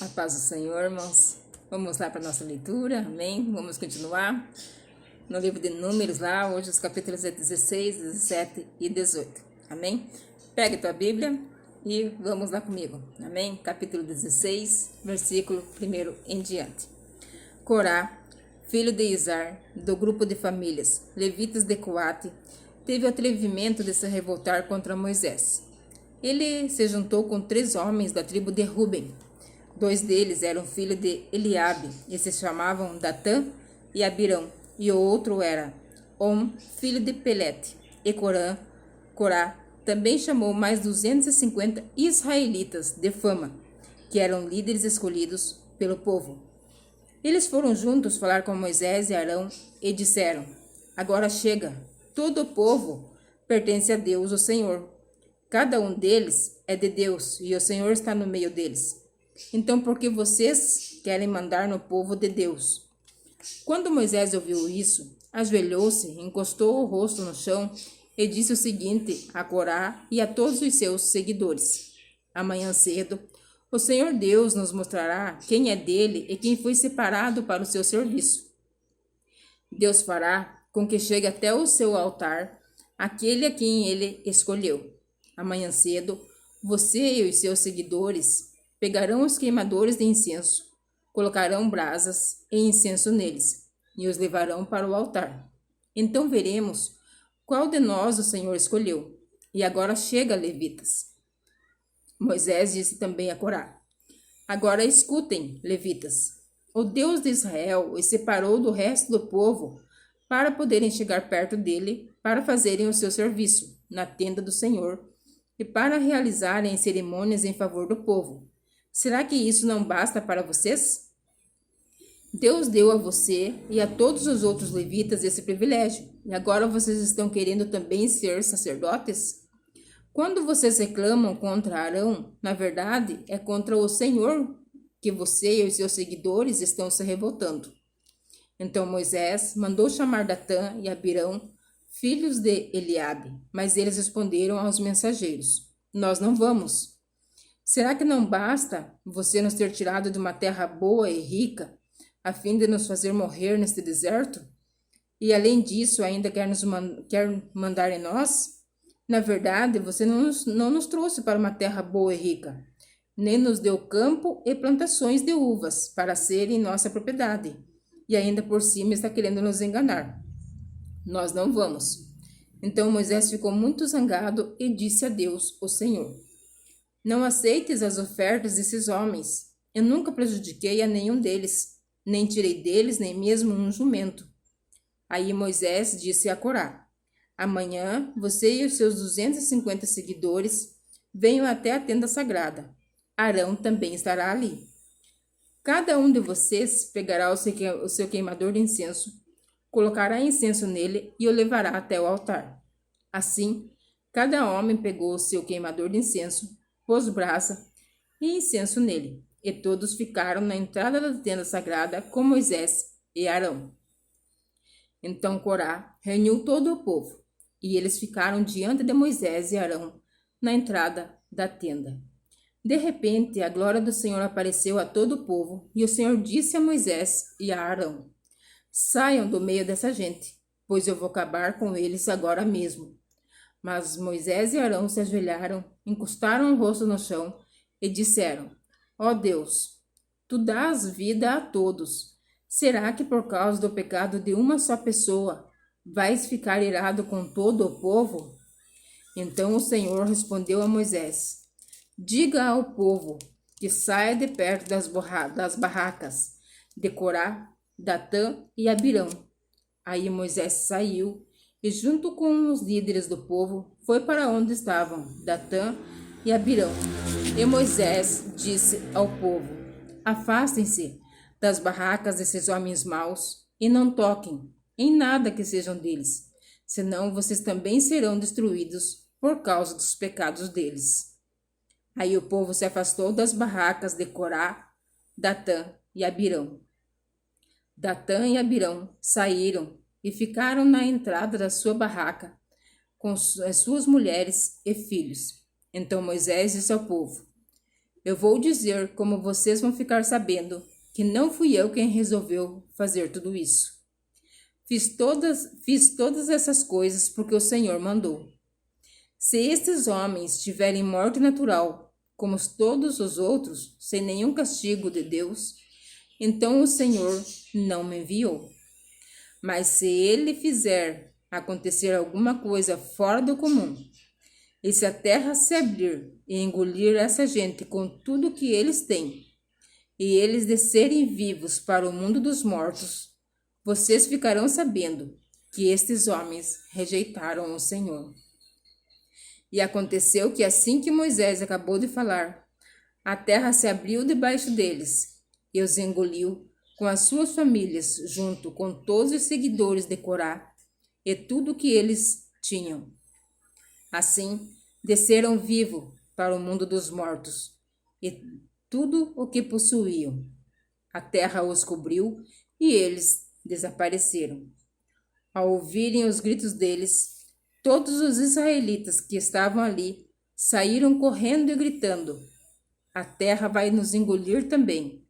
A paz do Senhor, irmãos. Vamos lá para a nossa leitura, amém? Vamos continuar no livro de Números lá, hoje os capítulos 16, 17 e 18, amém? Pegue tua Bíblia e vamos lá comigo, amém? Capítulo 16, versículo 1 em diante. Corá, filho de Izar, do grupo de famílias levitas de Coate, teve o atrevimento de se revoltar contra Moisés. Ele se juntou com 3 homens da tribo de Ruben. 2 deles eram filhos de Eliabe, e se chamavam Datã e Abirão, e o outro era filho de Pelete. E Corá também chamou mais 250 israelitas de fama, que eram líderes escolhidos pelo povo. Eles foram juntos falar com Moisés e Arão e disseram: Agora chega, todo o povo pertence a Deus, o Senhor. Cada um deles é de Deus, e o Senhor está no meio deles. Então, por que vocês querem mandar no povo de Deus? Quando Moisés ouviu isso, ajoelhou-se, encostou o rosto no chão e disse o seguinte a Corá e a todos os seus seguidores: Amanhã cedo, o Senhor Deus nos mostrará quem é dele e quem foi separado para o seu serviço. Deus fará com que chegue até o seu altar aquele a quem ele escolheu. Amanhã cedo, você e os seus seguidores pegarão os queimadores de incenso, colocarão brasas e incenso neles, e os levarão para o altar. Então veremos qual de nós o Senhor escolheu. E agora chega, levitas. Moisés disse também a Corá: Agora escutem, levitas. O Deus de Israel os separou do resto do povo para poderem chegar perto dele, para fazerem o seu serviço na tenda do Senhor e para realizarem cerimônias em favor do povo. Será que isso não basta para vocês? Deus deu a você e a todos os outros levitas esse privilégio, e agora vocês estão querendo também ser sacerdotes? Quando vocês reclamam contra Arão, na verdade é contra o Senhor que você e os seus seguidores estão se revoltando. Então Moisés mandou chamar Datã e Abirão, filhos de Eliabe, mas eles responderam aos mensageiros: Nós não vamos. Será que não basta você nos ter tirado de uma terra boa e rica, a fim de nos fazer morrer neste deserto? E além disso, ainda quer mandar em nós? Na verdade, você não nos trouxe para uma terra boa e rica, nem nos deu campo e plantações de uvas para serem nossa propriedade. E ainda por cima está querendo nos enganar. Nós não vamos. Então Moisés ficou muito zangado e disse a Deus, o Senhor: Não aceites as ofertas desses homens. Eu nunca prejudiquei a nenhum deles, nem tirei deles nem mesmo um jumento. Aí Moisés disse a Corá: Amanhã você e os seus 250 seguidores venham até a tenda sagrada. Arão também estará ali. Cada um de vocês pegará o seu queimador de incenso, colocará incenso nele e o levará até o altar. Assim, cada homem pegou o seu queimador de incenso, pôs brasa e incenso nele, e todos ficaram na entrada da tenda sagrada com Moisés e Arão. Então Corá reuniu todo o povo, e eles ficaram diante de Moisés e Arão na entrada da tenda. De repente, a glória do Senhor apareceu a todo o povo, e o Senhor disse a Moisés e a Arão: Saiam do meio dessa gente, pois eu vou acabar com eles agora mesmo. Mas Moisés e Arão se ajoelharam, encostaram o rosto no chão e disseram: Ó Deus, tu dás vida a todos. Será que por causa do pecado de uma só pessoa vais ficar irado com todo o povo? Então o Senhor respondeu a Moisés: Diga ao povo que saia de perto das barracas de Corá, Datã e Abirão. Aí Moisés saiu e, junto com os líderes do povo, foi para onde estavam Datã e Abirão. E Moisés disse ao povo: Afastem-se das barracas desses homens maus e não toquem em nada que sejam deles, senão vocês também serão destruídos por causa dos pecados deles. Aí o povo se afastou das barracas de Corá, Datã e Abirão. Datã e Abirão saíram e ficaram na entrada da sua barraca com as suas mulheres e filhos. Então Moisés disse ao povo: Eu vou dizer como vocês vão ficar sabendo que não fui eu quem resolveu fazer tudo isso. Fiz todas essas coisas porque o Senhor mandou. Se estes homens tiverem morte natural, como todos os outros, sem nenhum castigo de Deus, então o Senhor não me enviou. Mas se ele fizer acontecer alguma coisa fora do comum, e se a terra se abrir e engolir essa gente com tudo que eles têm, e eles descerem vivos para o mundo dos mortos, vocês ficarão sabendo que estes homens rejeitaram o Senhor. E aconteceu que assim que Moisés acabou de falar, a terra se abriu debaixo deles e os engoliu com as suas famílias, junto com todos os seguidores de Corá e tudo que eles tinham. Assim, desceram vivos para o mundo dos mortos e tudo o que possuíam. A terra os cobriu e eles desapareceram. Ao ouvirem os gritos deles, todos os israelitas que estavam ali saíram correndo e gritando: a terra vai nos engolir também.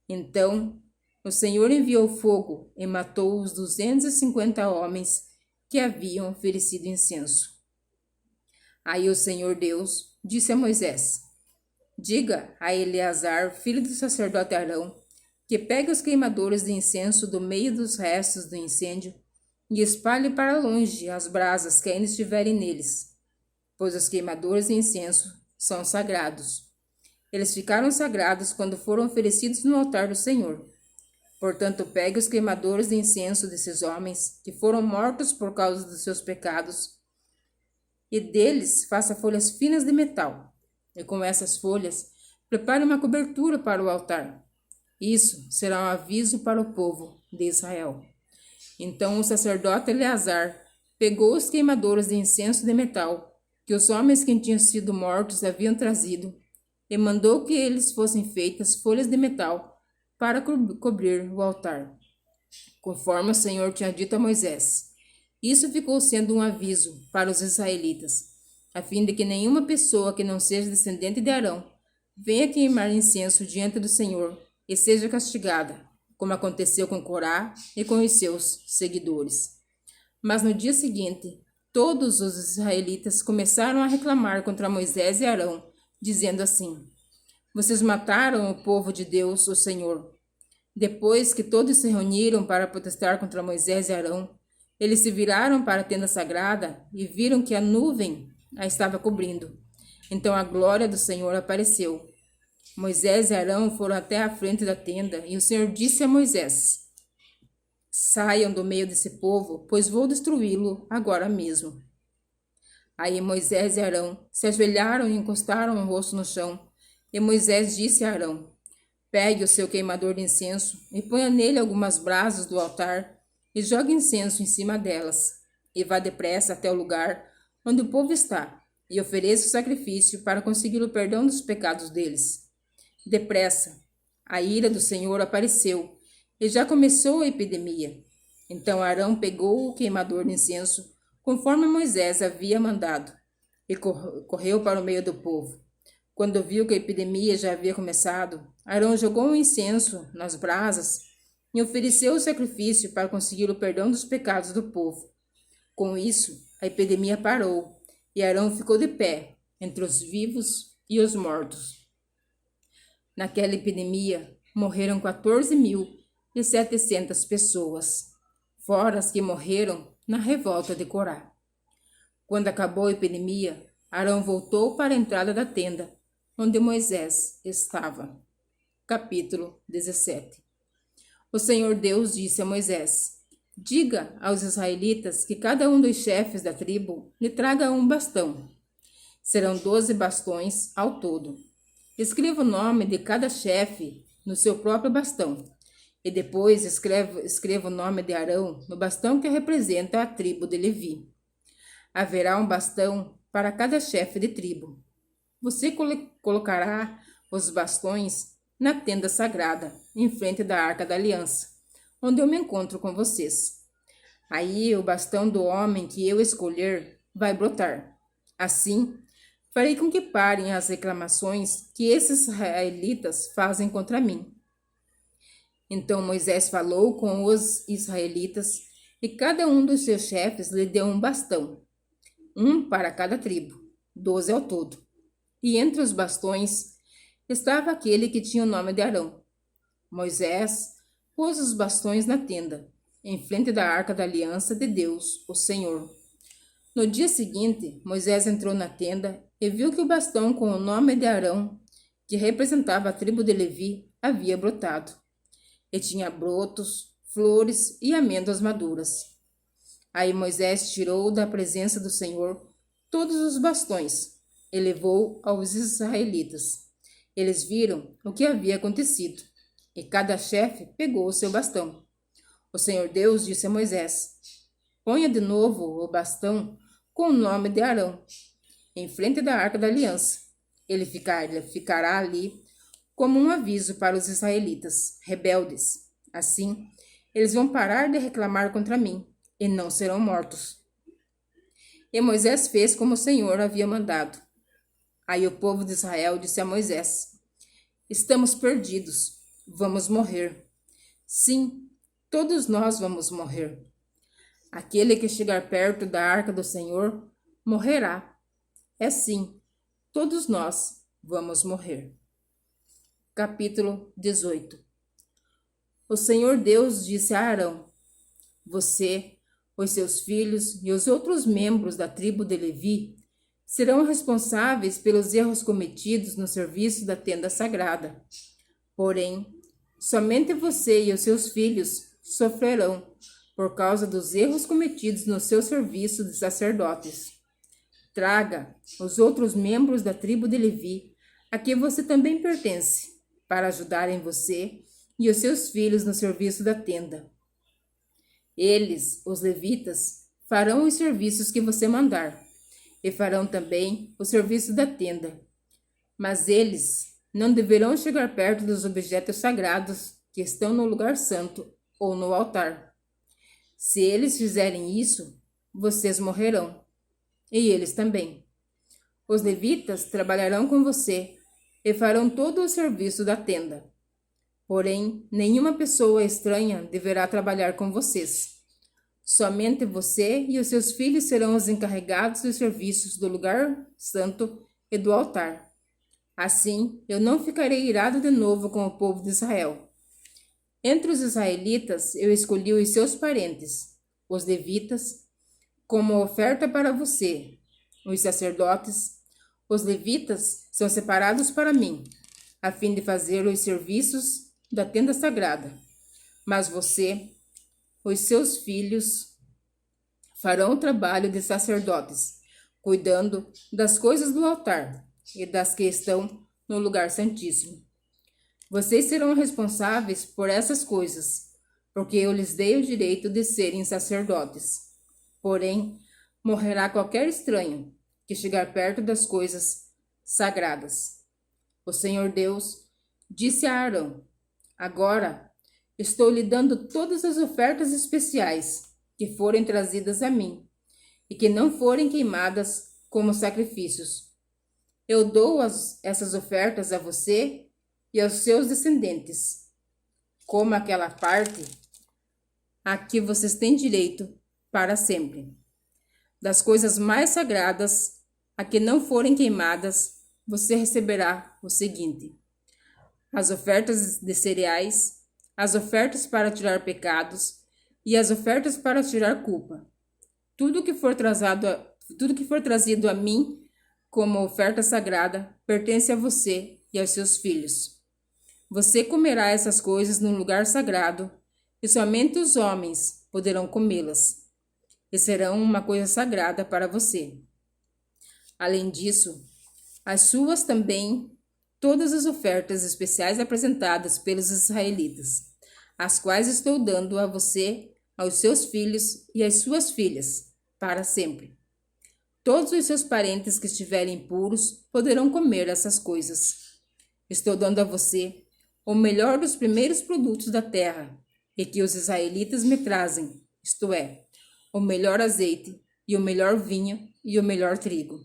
Então o Senhor enviou fogo e matou os 250 homens que haviam oferecido incenso. Aí o Senhor Deus disse a Moisés: diga a Eleazar, filho do sacerdote Arão, que pegue os queimadores de incenso do meio dos restos do incêndio e espalhe para longe as brasas que ainda estiverem neles, pois os queimadores de incenso são sagrados. Eles ficaram sagrados quando foram oferecidos no altar do Senhor. Portanto, pegue os queimadores de incenso desses homens que foram mortos por causa dos seus pecados e deles faça folhas finas de metal. E com essas folhas, prepare uma cobertura para o altar. Isso será um aviso para o povo de Israel. Então o sacerdote Eleazar pegou os queimadores de incenso de metal que os homens que tinham sido mortos haviam trazido e mandou que eles fossem feitas folhas de metal para cobrir o altar, conforme o Senhor tinha dito a Moisés. Isso ficou sendo um aviso para os israelitas, a fim de que nenhuma pessoa que não seja descendente de Arão venha queimar incenso diante do Senhor e seja castigada, como aconteceu com Corá e com os seus seguidores. Mas no dia seguinte, todos os israelitas começaram a reclamar contra Moisés e Arão, dizendo assim: vocês mataram o povo de Deus, o Senhor. Depois que todos se reuniram para protestar contra Moisés e Arão, eles se viraram para a tenda sagrada e viram que a nuvem a estava cobrindo. Então a glória do Senhor apareceu. Moisés e Arão foram até a frente da tenda e o Senhor disse a Moisés: saiam do meio desse povo, pois vou destruí-lo agora mesmo. Aí Moisés e Arão se ajoelharam e encostaram o rosto no chão. E Moisés disse a Arão: pegue o seu queimador de incenso e ponha nele algumas brasas do altar e jogue incenso em cima delas. E vá depressa até o lugar onde o povo está e ofereça o sacrifício para conseguir o perdão dos pecados deles. Depressa, a ira do Senhor apareceu e já começou a epidemia. Então Arão pegou o queimador de incenso, conforme Moisés havia mandado, e correu para o meio do povo. Quando viu que a epidemia já havia começado, Arão jogou o incenso nas brasas e ofereceu o sacrifício para conseguir o perdão dos pecados do povo. Com isso, a epidemia parou e Arão ficou de pé entre os vivos e os mortos. Naquela epidemia, morreram 14.700 pessoas, fora as que morreram na revolta de Corá. Quando acabou a epidemia, Arão voltou para a entrada da tenda, onde Moisés estava. Capítulo 17. O Senhor Deus disse a Moisés: diga aos israelitas que cada um dos chefes da tribo lhe traga um bastão. Serão 12 bastões ao todo. Escreva o nome de cada chefe no seu próprio bastão, e depois escreva o nome de Arão no bastão que representa a tribo de Levi. Haverá um bastão para cada chefe de tribo. Você colocará os bastões na tenda sagrada, em frente da Arca da Aliança, onde eu me encontro com vocês. Aí o bastão do homem que eu escolher vai brotar. Assim, Farei com que parem as reclamações que esses israelitas fazem contra mim. Então Moisés falou com os israelitas, e cada um dos seus chefes lhe deu um bastão, um para cada tribo, 12 ao todo. E entre os bastões estava aquele que tinha o nome de Arão. Moisés pôs os bastões na tenda, em frente da arca da aliança de Deus, o Senhor. No dia seguinte, Moisés entrou na tenda e viu que o bastão com o nome de Arão, que representava a tribo de Levi, havia brotado. E tinha brotos, flores e amêndoas maduras. Aí Moisés tirou da presença do Senhor todos os bastões e levou aos israelitas. Eles viram o que havia acontecido, e cada chefe pegou o seu bastão. O Senhor Deus disse a Moisés: ponha de novo o bastão com o nome de Arão, em frente da arca da aliança. Ele ficará ali como um aviso para os israelitas, rebeldes. Assim, eles vão parar de reclamar contra mim, e não serão mortos. E Moisés fez como o Senhor havia mandado. Aí o povo de Israel disse a Moisés: estamos perdidos, vamos morrer. Sim, todos nós vamos morrer. Aquele que chegar perto da arca do Senhor morrerá. É sim, todos nós vamos morrer. Capítulo 18. O Senhor Deus disse a Arão: você, os seus filhos e os outros membros da tribo de Levi serão responsáveis pelos erros cometidos no serviço da tenda sagrada. Porém, somente você e os seus filhos sofrerão por causa dos erros cometidos no seu serviço de sacerdotes. Traga os outros membros da tribo de Levi, a que você também pertence, para ajudarem você e os seus filhos no serviço da tenda. Eles, os levitas, farão os serviços que você mandar, e farão também o serviço da tenda. Mas eles não deverão chegar perto dos objetos sagrados que estão no lugar santo ou no altar. Se eles fizerem isso, vocês morrerão, e eles também. Os levitas trabalharão com você e farão todo o serviço da tenda. Porém, nenhuma pessoa estranha deverá trabalhar com vocês. Somente você e os seus filhos serão os encarregados dos serviços do lugar santo e do altar. Assim, eu não ficarei irado de novo com o povo de Israel. Entre os israelitas, eu escolhi os seus parentes, os levitas, como oferta para você. Os sacerdotes, os levitas, são separados para mim, a fim de fazer os serviços da tenda sagrada. Mas você, os seus filhos, farão o trabalho de sacerdotes, cuidando das coisas do altar e das que estão no lugar santíssimo. Vocês serão responsáveis por essas coisas, porque eu lhes dei o direito de serem sacerdotes. Porém, morrerá qualquer estranho que chegar perto das coisas sagradas. O Senhor Deus disse a Arão: agora estou lhe dando todas as ofertas especiais que forem trazidas a mim e que não forem queimadas como sacrifícios. Eu dou essas ofertas a você e aos seus descendentes, como aquela parte a que vocês têm direito para sempre. Das coisas mais sagradas, a que não forem queimadas, você receberá o seguinte: as ofertas de cereais, as ofertas para tirar pecados e as ofertas para tirar culpa. Tudo que for trazido a mim como oferta sagrada pertence a você e aos seus filhos. Você comerá essas coisas num lugar sagrado, e somente os homens poderão comê-las, e serão uma coisa sagrada para você. Além disso, as suas também todas as ofertas especiais apresentadas pelos israelitas, as quais estou dando a você, aos seus filhos e às suas filhas, para sempre. Todos os seus parentes que estiverem puros poderão comer essas coisas. Estou dando a você o melhor dos primeiros produtos da terra, e que os israelitas me trazem, isto é, o melhor azeite, e o melhor vinho, e o melhor trigo.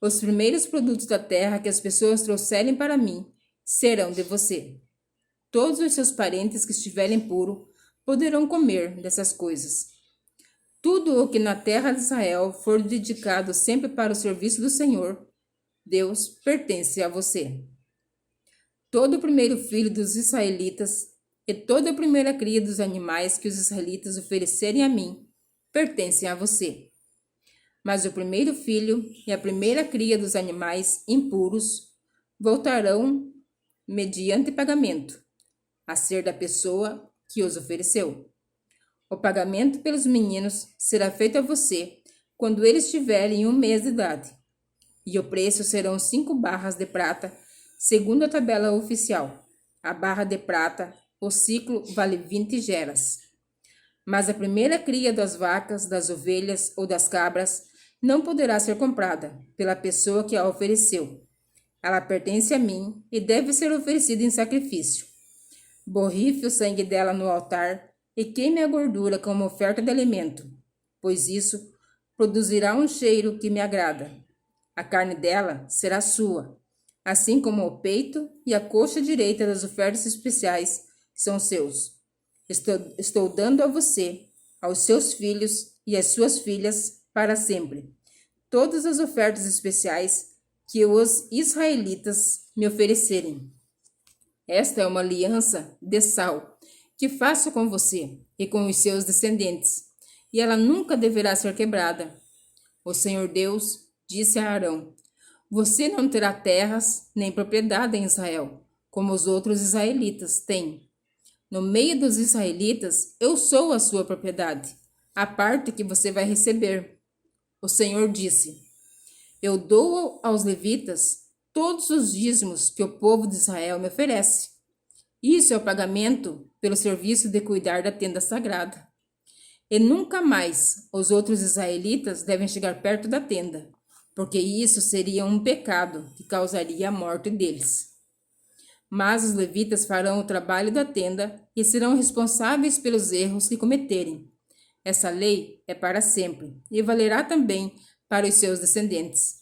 Os primeiros produtos da terra que as pessoas trouxerem para mim serão de você. Todos os seus parentes que estiverem puros poderão comer dessas coisas. Tudo o que na terra de Israel for dedicado sempre para o serviço do Senhor, Deus, pertence a você. Todo o primeiro filho dos israelitas e toda a primeira cria dos animais que os israelitas oferecerem a mim, pertencem a você. Mas o primeiro filho e a primeira cria dos animais impuros voltarão mediante pagamento, a ser da pessoa que os ofereceu. O pagamento pelos meninos será feito a você quando eles tiverem 1 mês de idade, e o preço serão 5 barras de prata, segundo a tabela oficial. A barra de prata, o ciclo, vale 20 geras. Mas a primeira cria das vacas, das ovelhas ou das cabras não poderá ser comprada pela pessoa que a ofereceu. Ela pertence a mim e deve ser oferecida em sacrifício. Borrife o sangue dela no altar e queime a gordura como oferta de alimento, pois isso produzirá um cheiro que me agrada. A carne dela será sua, assim como o peito e a coxa direita das ofertas especiais são seus. Estou dando a você, aos seus filhos e às suas filhas para sempre, todas as ofertas especiais que os israelitas me oferecerem. Esta é uma aliança de sal que faço com você e com os seus descendentes, e ela nunca deverá ser quebrada. O Senhor Deus disse a Arão: você não terá terras nem propriedade em Israel, como os outros israelitas têm. No meio dos israelitas, eu sou a sua propriedade, a parte que você vai receber. O Senhor disse: eu dou aos levitas todos os dízimos que o povo de Israel me oferece. Isso é o pagamento pelo serviço de cuidar da tenda sagrada. E nunca mais os outros israelitas devem chegar perto da tenda, porque isso seria um pecado que causaria a morte deles. Mas os levitas farão o trabalho da tenda e serão responsáveis pelos erros que cometerem. Essa lei é para sempre e valerá também para os seus descendentes.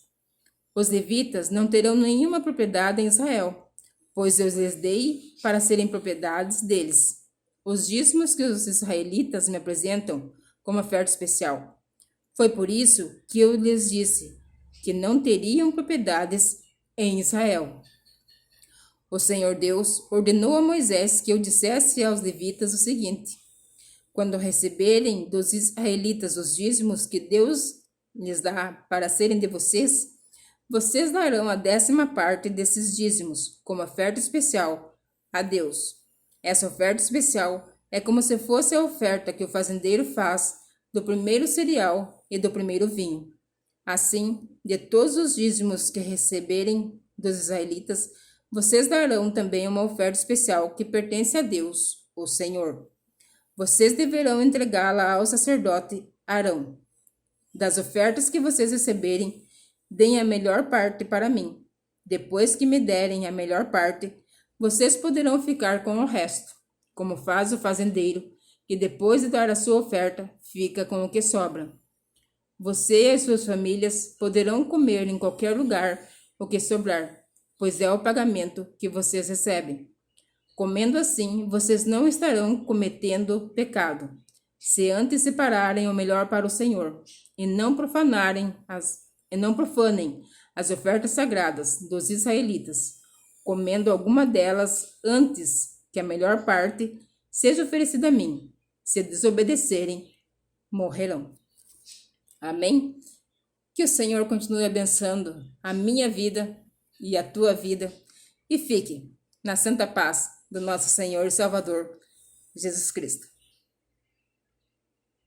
Os levitas não terão nenhuma propriedade em Israel, pois eu lhes dei para serem propriedades deles. Os dízimos que os israelitas me apresentam como oferta especial. Foi por isso que eu lhes disse que não teriam propriedades em Israel. O Senhor Deus ordenou a Moisés que eu dissesse aos levitas o seguinte: quando receberem dos israelitas os dízimos que Deus lhes dá para serem de vocês, vocês darão a 10ª parte desses dízimos como oferta especial a Deus. Essa oferta especial é como se fosse a oferta que o fazendeiro faz do primeiro cereal e do primeiro vinho. Assim, de todos os dízimos que receberem dos israelitas, vocês darão também uma oferta especial que pertence a Deus, o Senhor. Vocês deverão entregá-la ao sacerdote Arão. Das ofertas que vocês receberem, deem a melhor parte para mim. Depois que me derem a melhor parte, vocês poderão ficar com o resto, como faz o fazendeiro, que depois de dar a sua oferta, fica com o que sobra. Você e as suas famílias poderão comer em qualquer lugar o que sobrar, pois é o pagamento que vocês recebem. Comendo assim, vocês não estarão cometendo pecado, se antes separarem o melhor para o Senhor, e não profanem as ofertas sagradas dos israelitas, comendo alguma delas antes que a melhor parte seja oferecida a mim. Se desobedecerem, morrerão. Amém? Que o Senhor continue abençoando a minha vida e a tua vida, e fique na santa paz do nosso Senhor e Salvador, Jesus Cristo.